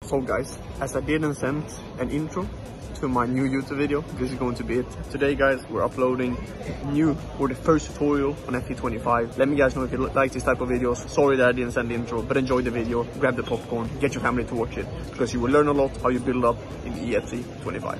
So guys, as I didn't send an intro to my new YouTube video, this is going to be it. Today guys, we're uploading the first tutorial on FT25. Let me guys know if you like this type of videos. Sorry that I didn't send the intro, but enjoy the video, grab the popcorn, get your family to watch it, because you will learn a lot how you build up in FT25.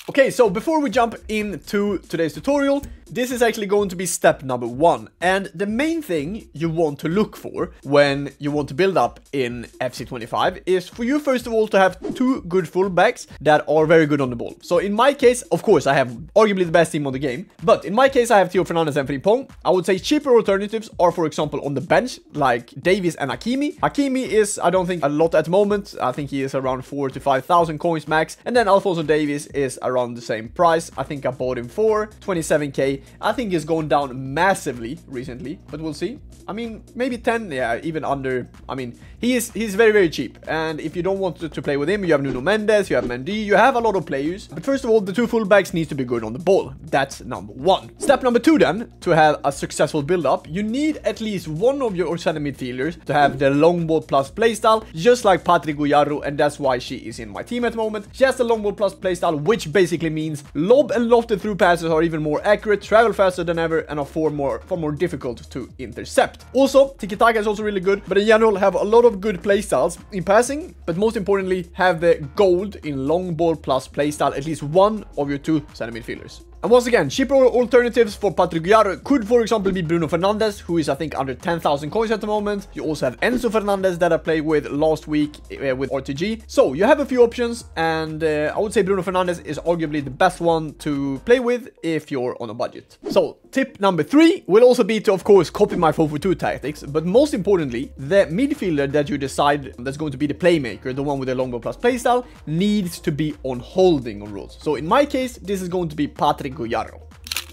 Okay, so before we jump into today's tutorial, this is actually going to be step number 1. And the main thing you want to look for when you want to build up in FC25 is for you, first of all, to have 2 good fullbacks that are very good on the ball. So in my case, of course, I have arguably the best team on the game. But in my case, I have Theo Fernandez and Frimpong. I would say cheaper alternatives are, for example, on the bench, like Davies and Hakimi. Hakimi is, I don't think, a lot at the moment. I think he is around 4,000 to 5,000 coins max. And then Alphonso Davies is around the same price. I think I bought him for 27k. I think he's gone down massively recently, but we'll see. I mean, maybe 10, yeah, even under. I mean, he's very, very cheap. And if you don't want to play with him, you have Nuno Mendes, you have Mendy, you have a lot of players. But first of all, the 2 fullbacks need to be good on the ball. That's number 1. Step number 2 then, to have a successful build-up, you need at least one of your center midfielders to have the long ball plus playstyle, just like Patrick Guyarro, and that's why she is in my team at the moment. She has the long ball plus playstyle, which basically means lob and lofted through passes are even more accurate, travel faster than ever, and are far more difficult to intercept. Also, tiki-taka is also really good, but in general have a lot of good playstyles in passing, but most importantly have the gold in long ball plus playstyle, at least one of your 2 center midfielders. And once again, cheaper alternatives for Patrick Guyarro could, for example, be Bruno Fernandes, who is, I think, under 10,000 coins at the moment. You also have Enzo Fernandez that I played with last week with RTG. So you have a few options, and I would say Bruno Fernandes is arguably the best one to play with if you're on a budget. So tip number 3 will also be to, of course, copy my 4-4-2 tactics, but most importantly, the midfielder that you decide that's going to be the playmaker, the one with the long ball plus playstyle, needs to be on holding on rules. So in my case, this is going to be Patrick Guyarro.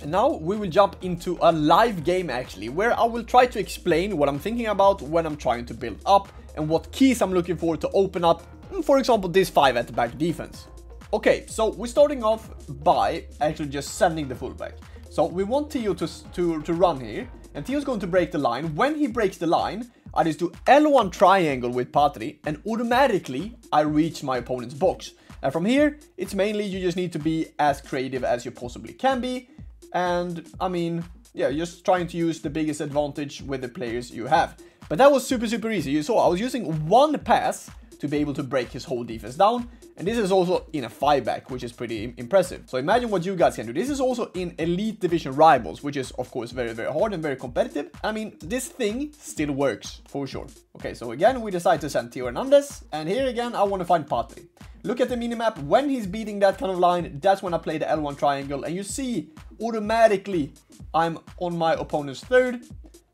And now we will jump into a live game actually, where I will try to explain what I'm thinking about when I'm trying to build up and what keys I'm looking for to open up, for example, this 5 at the back defense. Okay, so we're starting off by actually just sending the fullback. So we want Theo to run here, and Theo's going to break the line. When he breaks the line, I just do L1 triangle with Patri, and automatically I reach my opponent's box. And from here, it's mainly you just need to be as creative as you possibly can be. And I mean, yeah, just trying to use the biggest advantage with the players you have. But that was super easy. You saw I was using 1 pass to be able to break his whole defense down. And this is also in a 5-back, which is pretty impressive. So imagine what you guys can do. This is also in Elite Division Rivals, which is, of course, very hard and very competitive. I mean, this thing still works, for sure. Okay, so again, we decide to send Theo Hernandez. And here again, I want to find Patri. Look at the minimap. When he's beating that kind of line, that's when I play the L1 triangle. And you see, automatically, I'm on my opponent's 3rd.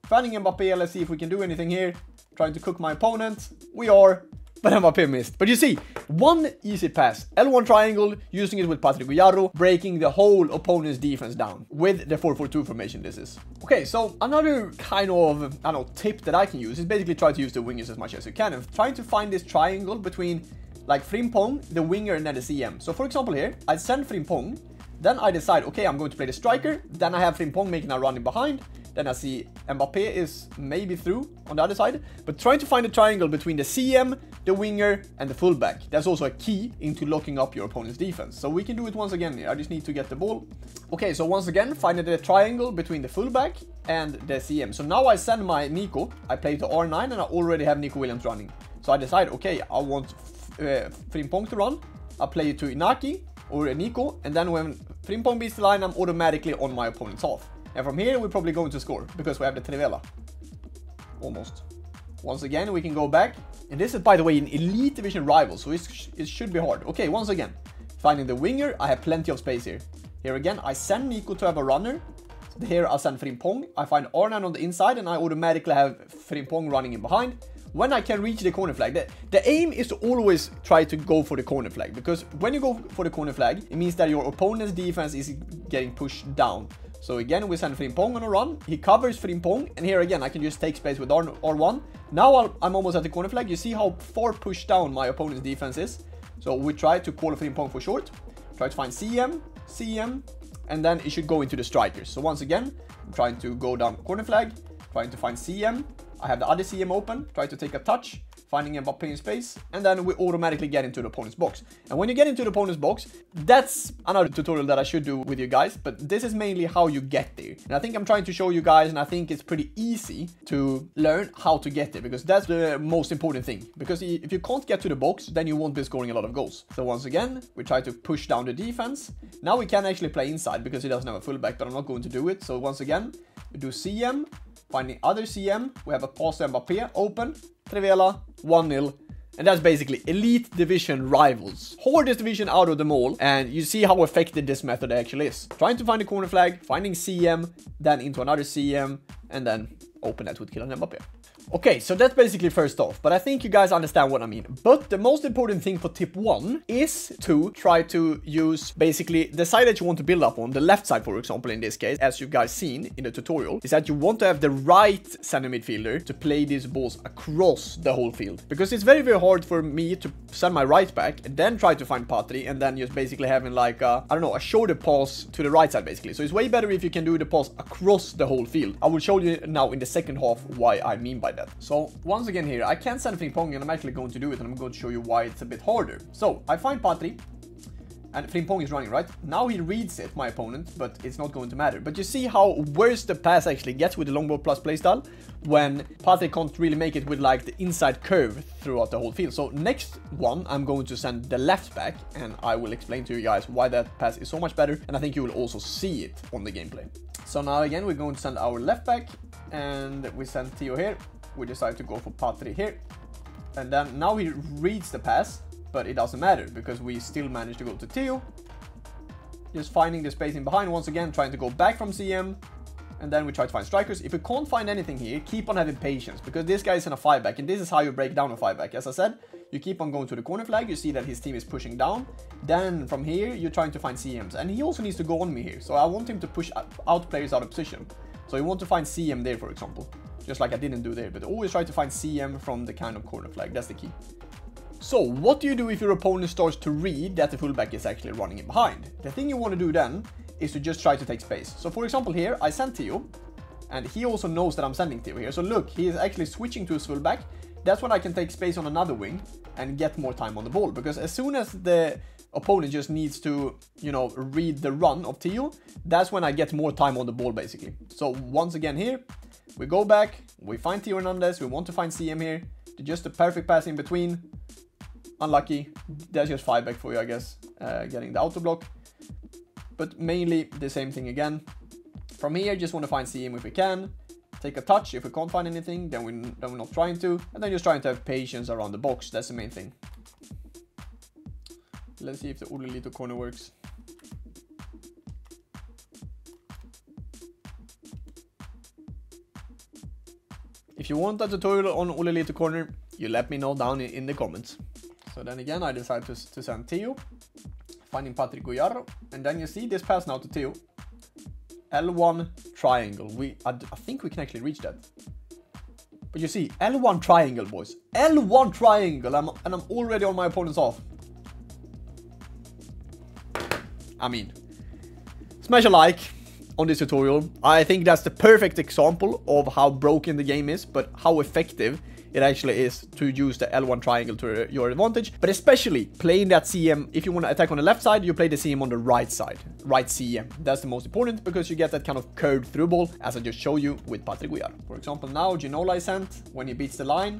Finding Mbappe, let's see if we can do anything here. Trying to cook my opponent. We are. But Mbappe missed. But you see, 1 easy pass, L1 triangle, using it with Patrick Guyarro, breaking the whole opponent's defense down with the 4-4-2 formation this is. Okay, so another kind of, I don't know, tip that I can use is basically try to use the wingers as much as you can. And trying to find this triangle between, like, Frimpong, the winger, and then the CM. So for example here, I send Frimpong, then I decide, okay, I'm going to play the striker, then I have Frimpong making a run in behind. Then I see Mbappe is maybe through on the other side. But trying to find a triangle between the CM, the winger, and the fullback. That's also a key into locking up your opponent's defense. So we can do it once again here. I just need to get the ball. Okay, so once again, finding the triangle between the fullback and the CM. So now I send my Nico. I play to R9 and I already have Nico Williams running. So I decide, okay, I want Frimpong to run. I play it to Inaki or Nico. And then when Frimpong beats the line, I'm automatically on my opponent's half. And from here, we're probably going to score, because we have the Trivela. Almost. Once again, we can go back. And this is, by the way, an Elite Division rival, so it should be hard. Okay, once again, finding the winger, I have plenty of space here. Here again, I send Nico to have a runner. So here, I send Frimpong. I find R9 on the inside, and I automatically have Frimpong running in behind. When I can reach the corner flag, the aim is to always try to go for the corner flag. Because when you go for the corner flag, it means that your opponent's defense is getting pushed down. So again, we send Frimpong on a run. He covers Frimpong. And here again, I can just take space with R1. Now I'm almost at the corner flag. You see how far pushed down my opponent's defense is. So we try to call Frimpong for short. Try to find CM. And then it should go into the strikers. So once again, I'm trying to go down corner flag. Trying to find CM. I have the other CM open. Try to take a touch. finding Mbappe in space, and then we automatically get into the opponent's box. And when you get into the opponent's box, that's another tutorial that I should do with you guys, but this is mainly how you get there. And I think I'm trying to show you guys, and I think it's pretty easy to learn how to get there, because that's the most important thing. Because if you can't get to the box, then you won't be scoring a lot of goals. So once again, we try to push down the defense. Now we can actually play inside because he doesn't have a fullback, but I'm not going to do it. So once again, we do CM, finding other CM. We have a pass to Mbappe, open, Trivela, 1-0. And that's basically elite division rivals. Hardest division out of them all. And you see how effective this method actually is. Trying to find the corner flag, finding CM, then into another CM, and then open that with Kylian Mbappe. Okay, so that's basically first off, but I think you guys understand what I mean. But the most important thing for tip 1 is to try to use basically the side that you want to build up on, the left side, for example, in this case, as you guys seen in the tutorial, is that you want to have the right center midfielder to play these balls across the whole field. Because it's very, very hard for me to send my right back and then try to find Patri and then just basically having like a, I don't know, a shoulder pass to the right side basically. So it's way better if you can do the pass across the whole field. I will show you now in the second half why I mean by that. So once again here, I can't send Frimpong and I'm actually going to do it, and I'm going to show you why it's a bit harder. So I find Patri and Frimpong is running, right? Now he reads it, my opponent, but it's not going to matter. But you see how worse the pass actually gets with the long ball plus playstyle when Patri can't really make it with like the inside curve throughout the whole field. So next one, I'm going to send the left back, and I will explain to you guys why that pass is so much better, and I think you will also see it on the gameplay. So now again, we're going to send our left back, and we send Theo here. We decide to go for Patri here, and then now he reads the pass, but it doesn't matter because we still manage to go to Theo. Just finding the spacing behind once again, trying to go back from CM, and then we try to find strikers. If we can't find anything here, keep on having patience, because this guy is in a 5-back, and this is how you break down a 5-back. As I said, you keep on going to the corner flag, you see that his team is pushing down, then from here you're trying to find CMs, and he also needs to go on me here, so I want him to push out players out of position. So you want to find CM there, for example, just like I didn't do there, but always try to find CM from the kind of corner flag. That's the key. So what do you do if your opponent starts to read that the fullback is actually running in behind? The thing you want to do then is to just try to take space. So for example here, I sent Theo, and he also knows that I'm sending Theo here. So look, he is actually switching to his fullback. That's when I can take space on another wing and get more time on the ball, because as soon as the opponent just needs to, you know, read the run of Theo, that's when I get more time on the ball basically. So once again here, we go back, we find Theo Hernandez, we want to find CM here, just a perfect pass in between. Unlucky, that's just 5-back for you, I guess, getting the auto block. But mainly the same thing again. From here, just want to find CM if we can, take a touch. If we can't find anything, then we're not trying to, and then just trying to have patience around the box. That's the main thing. Let's see if the Ollelito corner works. If you want a tutorial on Ollelito corner, you let me know down in the comments. So then again, I decided to send Theo, finding Patrick Guillarro, and then you see this pass now to Theo. L1 triangle. I think we can actually reach that. But you see, L1 triangle, boys. L1 triangle, and I'm already on my opponent's half. I mean, smash a like on this tutorial. I think that's the perfect example of how broken the game is, but how effective it actually is to use the L1 triangle to your advantage. But especially playing that CM, if you want to attack on the left side, you play the CM on the right side, right CM. That's the most important, because you get that kind of curved through ball, as I just showed you with Patrick Guillarro. For example, now Ginola is sent. When he beats the line,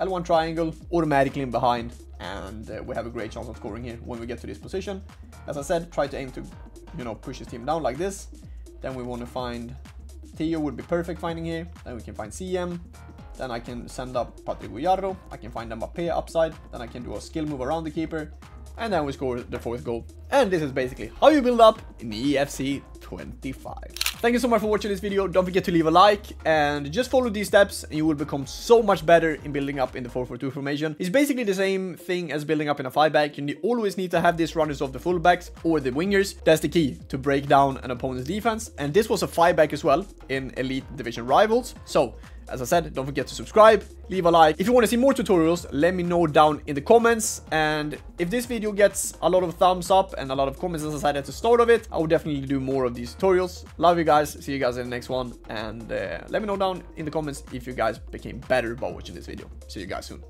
L1 triangle, automatically in behind, and we have a great chance of scoring here when we get to this position. As I said, try to aim to, you know, push his team down like this. Then we want to find Theo, would be perfect finding here. Then we can find CM. Then I can send up Patrick Guillarro. I can find Mbappe upside. Then I can do a skill move around the keeper. And then we score the 4th goal. And this is basically how you build up in EFC 25. Thank you so much for watching this video. Don't forget to leave a like and just follow these steps and you will become so much better in building up in the 4-4-2 formation. It's basically the same thing as building up in a 5-back. You always need to have these runners of the fullbacks or the wingers. That's the key to break down an opponent's defense. And this was a 5-back as well in Elite Division Rivals. So as I said, don't forget to subscribe, leave a like. If you want to see more tutorials, let me know down in the comments. And if this video gets a lot of thumbs up and a lot of comments, as I said at the start of it, I will definitely do more of these tutorials. Love you guys. See you guys in the next one. And let me know down in the comments if you guys became better by watching this video. See you guys soon.